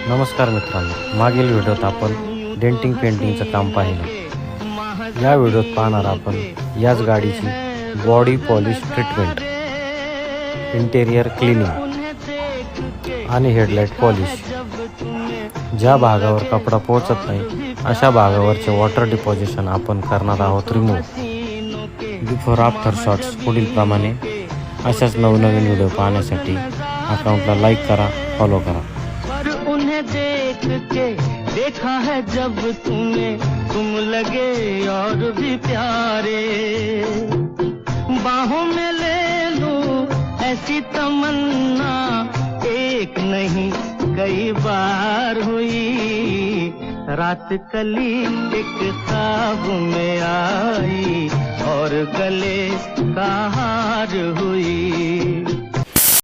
नमस्कार मित्रांनो, मागील व्हिडिओत आपण डेंटिंग पेंटिंगचं काम पाहिलं। या व्हिडिओत पाहणार आपण याच गाडीची body polish treatment, interior cleaning आणि हेडलाइट पॉलिश। ज्या भागावर कपडा पोहोचत नाही अशा भागावरचे वॉटर डिपॉझिशन आपण करणार आहोत रिमूव्ह। बिफोर आफ्टर शॉट्स पुढील प्रमाणे। अशाच नवनवीन व्हिडिओ पाहण्यासाठी अकाउंटला लाईक करा, फॉलो करा। उन्हें देख के देखा है जब तुम्हें, तुम लगे और भी प्यारे। बाहों में ले लूं ऐसी तमन्ना एक नहीं कई बार हुई। रात कली एक ख्वाब में आई और गले का हार हुई।